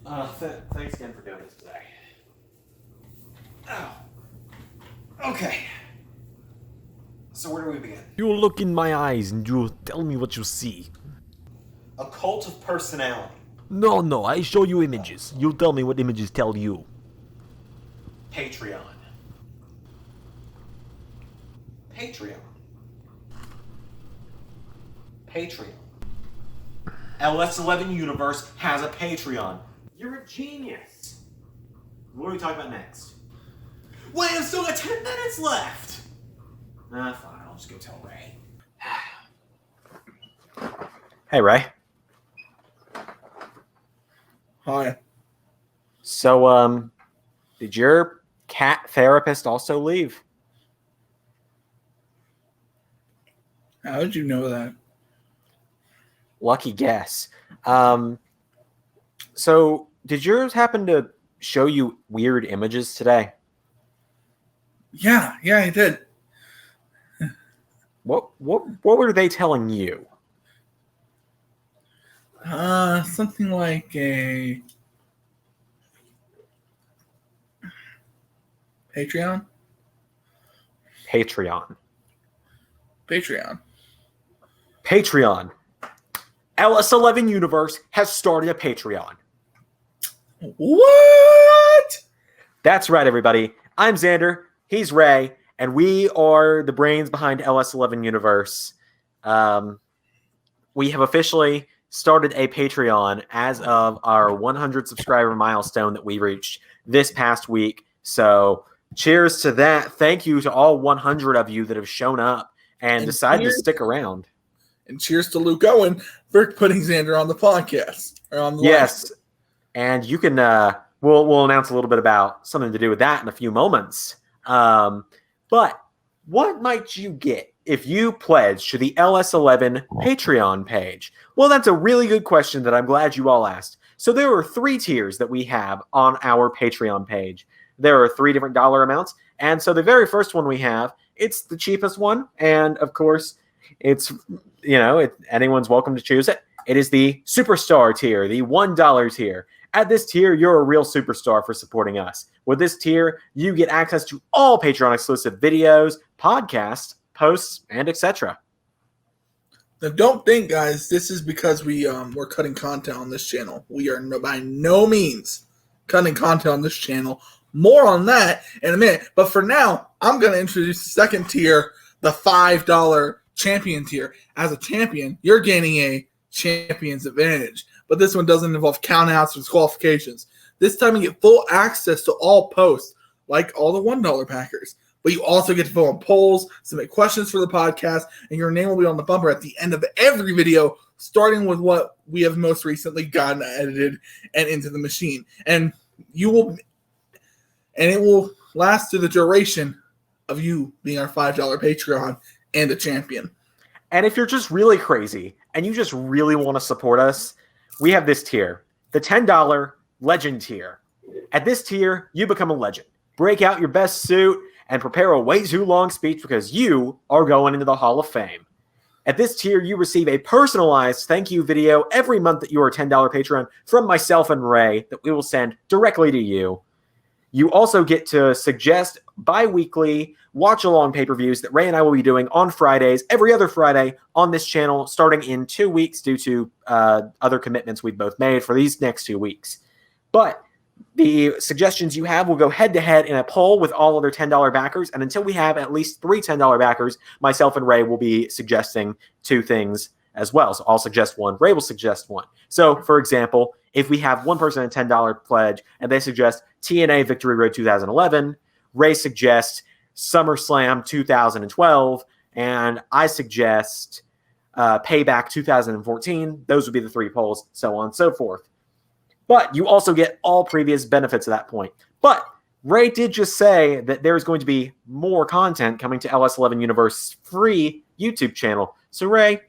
Thanks again for doing this today. Oh. Okay. So where do we begin? You look in my eyes and you tell me what you see. A cult of personality. No, I show you images. You tell me what images tell you. Patreon. LS11 Universe has a Patreon. You're a genius. What are we talking about next? Wait, I've still got 10 minutes left. Fine, I'll just go tell Ray. Hey, Ray. Hi. So, did your cat therapist also leave? How did you know that? Lucky guess. So did yours happen to show you weird images today? Yeah, I did. What were they telling you? Something like a Patreon. LS11 Universe has started a Patreon. What? That's right, everybody. I'm Zander. He's Ray. And we are the brains behind LS11 Universe. We have officially started a Patreon as of our 100 subscriber milestone that we reached this past week. So cheers to that. Thank you to all 100 of you that have shown up and decided to stick around. And cheers to Luke Owen for putting Zander on the podcast. Or on the yes. And you can we'll announce a little bit about something to do with that in a few moments. But what might you get if you pledge to the LS11 Patreon page? Well, that's a really good question that I'm glad you all asked. So there are 3 tiers that we have on our Patreon page. There are 3 different dollar amounts. And so the very first one we have, it's the cheapest one. And of course, it's, anyone's welcome to choose it. It is the Superstar tier, the $1 tier. At this tier, you're a real superstar for supporting us. With this tier, you get access to all Patreon exclusive videos, podcasts, posts, and etc. Now, don't think, guys, this is because we're cutting content on this channel. We are by no means cutting content on this channel. More on that in a minute. But for now, I'm going to introduce the second tier, the $5 champion tier. As a champion, you're gaining a champion's advantage. But this one doesn't involve countouts or disqualifications. This time you get full access to all posts, like all the $1 packers. But you also get to vote on polls, submit questions for the podcast, and your name will be on the bumper at the end of every video, starting with what we have most recently gotten edited and into the machine. And it will last through the duration of you being our $5 Patreon and a champion. And if you're just really crazy and you just really want to support us, we have this tier, the $10 Legend tier. At this tier, you become a legend. Break out your best suit and prepare a way too long speech because you are going into the Hall of Fame. At this tier, you receive a personalized thank you video every month that you are a $10 Patreon from myself and Ray that we will send directly to you. You also get to suggest bi-weekly watch-along pay-per-views that Ray and I will be doing on Fridays, every other Friday on this channel, starting in 2 weeks due to other commitments we've both made for these next 2 weeks. But the suggestions you have will go head-to-head in a poll with all other $10 backers, and until we have at least 3 $10 backers, myself and Ray will be suggesting 2 things as well. So I'll suggest one, Ray will suggest one. So, for example, if we have one person a $10 pledge and they suggest TNA Victory Road 2011, Ray suggests SummerSlam 2012, and I suggest Payback 2014. Those would be the 3 polls, so on and so forth. But you also get all previous benefits at that point. But Ray did just say that there's going to be more content coming to LS11 Universe's free YouTube channel. So Ray,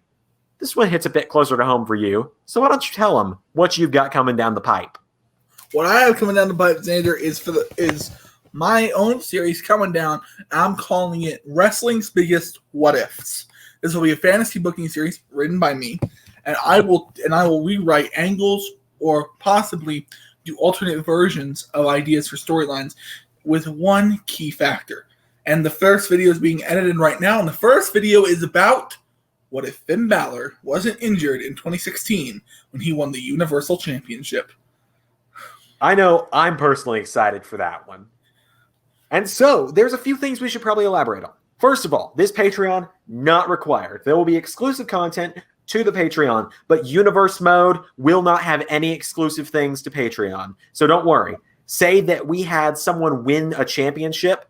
this one hits a bit closer to home for you. So why don't you tell them what you've got coming down the pipe? What I have coming down the pipe, Xander, is my own series coming down. I'm calling it Wrestling's Biggest What Ifs. This will be a fantasy booking series written by me, and I will rewrite angles or possibly do alternate versions of ideas for storylines with one key factor. And the first video is being edited right now, and the first video is about what if Finn Balor wasn't injured in 2016 when he won the Universal Championship. I know I'm personally excited for that one. And so, there's a few things we should probably elaborate on. First of all, this Patreon, not required. There will be exclusive content to the Patreon, but Universe Mode will not have any exclusive things to Patreon. So don't worry. Say that we had someone win a championship,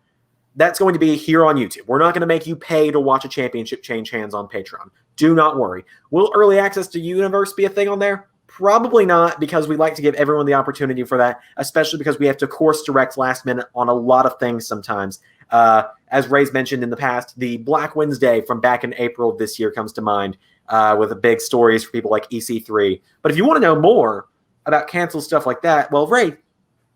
that's going to be here on YouTube. We're not going to make you pay to watch a championship change hands on Patreon. Do not worry. Will early access to Universe be a thing on there? Probably not, because we like to give everyone the opportunity for that, especially because we have to course direct last minute on a lot of things sometimes. As Ray's mentioned in the past, the Black Wednesday from back in April of this year comes to mind with the big stories for people like EC3. But if you want to know more about canceled stuff like that, well, Ray,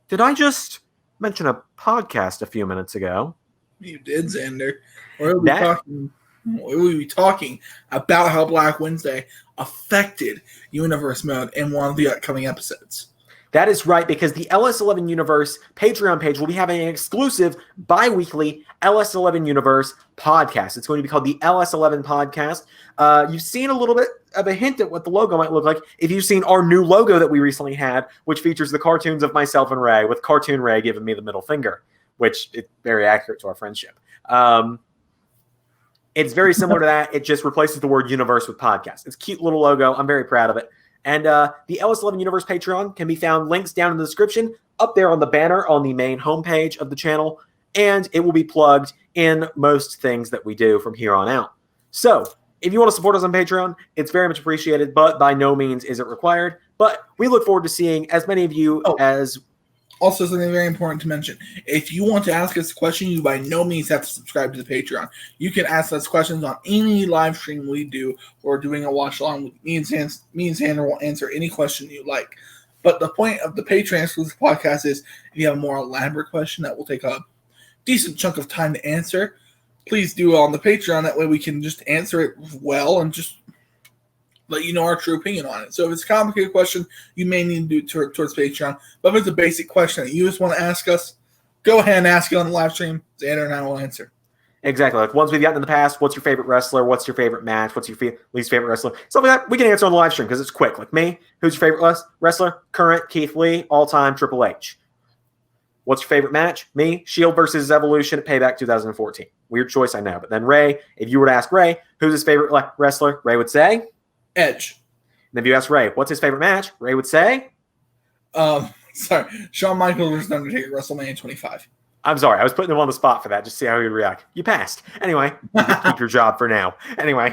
did I just mention a podcast a few minutes ago? You did, Zander. We'll be talking about how Black Wednesday affected Universe Mode in one of the upcoming episodes. That is right, because the LS11 Universe Patreon page will be having an exclusive bi-weekly LS11 Universe podcast. It's going to be called the LS11 Podcast. You've seen a little bit of a hint at what the logo might look like if you've seen our new logo that we recently had, which features the cartoons of myself and Ray, with Cartoon Ray giving me the middle finger, which is very accurate to our friendship. It's very similar to that. It just replaces the word universe with podcast. It's a cute little logo. I'm very proud of it. And the LS11 Universe Patreon can be found links down in the description, up there on the banner on the main homepage of the channel, and it will be plugged in most things that we do from here on out. So, if you want to support us on Patreon, it's very much appreciated, but by no means is it required. But we look forward to seeing as many of you as... Also, something very important to mention. If you want to ask us a question, you by no means have to subscribe to the Patreon. You can ask us questions on any live stream we do, or doing a watch along with me and Zander will answer any question you like. But the point of the Patreon exclusive podcast is if you have a more elaborate question that will take a decent chunk of time to answer, please do it on the Patreon. That way we can just answer it well and just let you know our true opinion on it. So if it's a complicated question, you may need to do it towards Patreon. But if it's a basic question that you just want to ask us, go ahead and ask it on the live stream. Zander and I will answer. Exactly. Like ones we've gotten in the past, what's your favorite wrestler? What's your favorite match? What's your least favorite wrestler? Stuff like that, we can answer on the live stream because it's quick. Like me, who's your favorite wrestler? Current, Keith Lee, all-time, Triple H. What's your favorite match? Me, Shield versus Evolution at Payback 2014. Weird choice, I know. But then Ray, if you were to ask Ray, who's his favorite wrestler? Ray would say... Edge. And if you ask Ray, what's his favorite match? Ray would say? Shawn Michaels versus Undertaker, WrestleMania 25. I'm sorry, I was putting him on the spot for that, just to see how he would react. You passed. Anyway, you can keep your job for now. Anyway,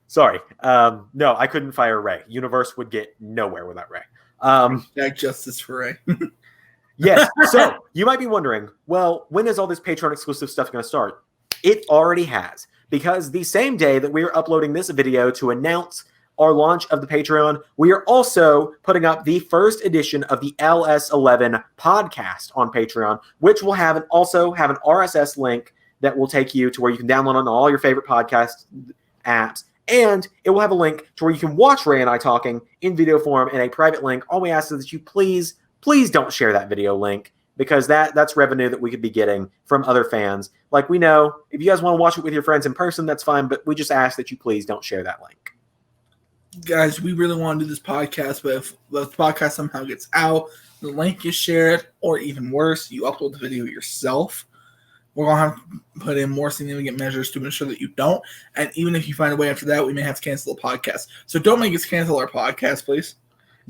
sorry. No, I couldn't fire Ray. Universe would get nowhere without Ray. Justice for Ray. Yes, so you might be wondering, well, when is all this Patreon exclusive stuff going to start? It already has. Because the same day that we are uploading this video to announce our launch of the Patreon, we are also putting up the first edition of the LS11 podcast on Patreon, which will also have an RSS link that will take you to where you can download on all your favorite podcast apps. And it will have a link to where you can watch Ray and I talking in video form in a private link. All we ask is that you please don't share that video link, because that's revenue that we could be getting from other fans. Like, we know if you guys want to watch it with your friends in person, that's fine, but we just ask that you please don't share that link. Guys, we really want to do this podcast, but if the podcast somehow gets out, the link is shared, or even worse, you upload the video yourself, we're going to have to put in more significant measures to ensure that you don't. And even if you find a way after that, we may have to cancel the podcast. So don't make us cancel our podcast, please.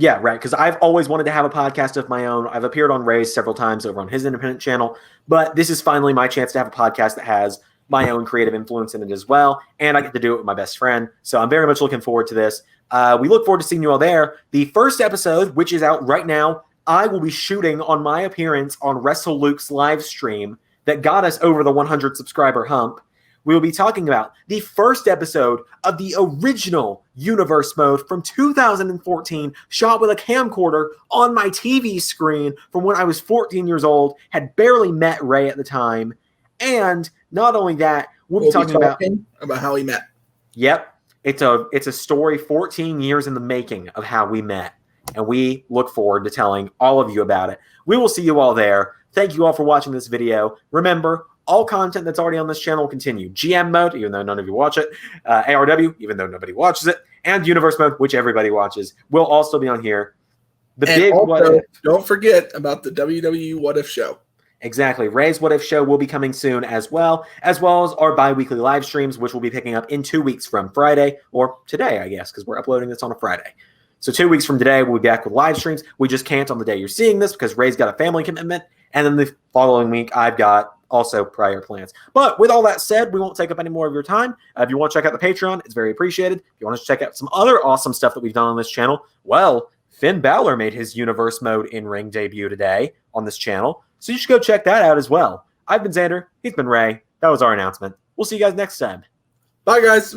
Yeah, right, because I've always wanted to have a podcast of my own. I've appeared on Ray's several times over on his independent channel, but this is finally my chance to have a podcast that has my own creative influence in it as well, and I get to do it with my best friend, so I'm very much looking forward to this. We look forward to seeing you all there. The first episode, which is out right now, I will be shooting on my appearance on Wrestle Luke's live stream that got us over the 100 subscriber hump. We will be talking about the first episode of the original Universe Mode from 2014, shot with a camcorder on my TV screen from when I was 14 years old, had barely met Ray at the time. And not only that, we'll be talking about how we met. Yep. It's a story 14 years in the making of how we met. and we look forward to telling all of you about it. We will see you all there. Thank you all for watching this video. Remember, all content that's already on this channel will continue. GM mode, even though none of you watch it. ARW, even though nobody watches it. And universe mode, which everybody watches, will also be on here. Don't forget about the WWE What If show. Exactly. Ray's What If show will be coming soon as well as our bi-weekly live streams, which will be picking up in 2 weeks from Friday, or today, I guess, because we're uploading this on a Friday. So 2 weeks from today, we'll be back with live streams. We just can't on the day you're seeing this because Ray's got a family commitment. And then the following week, I've got also prior plans. But with all that said, we won't take up any more of your time. If you want to check out the Patreon, it's very appreciated. If you want to check out some other awesome stuff that we've done on this channel, well, Finn Balor made his universe mode in-ring debut today on this channel. So you should go check that out as well. I've been Xander. He's been Ray. That was our announcement. We'll see you guys next time. Bye, guys.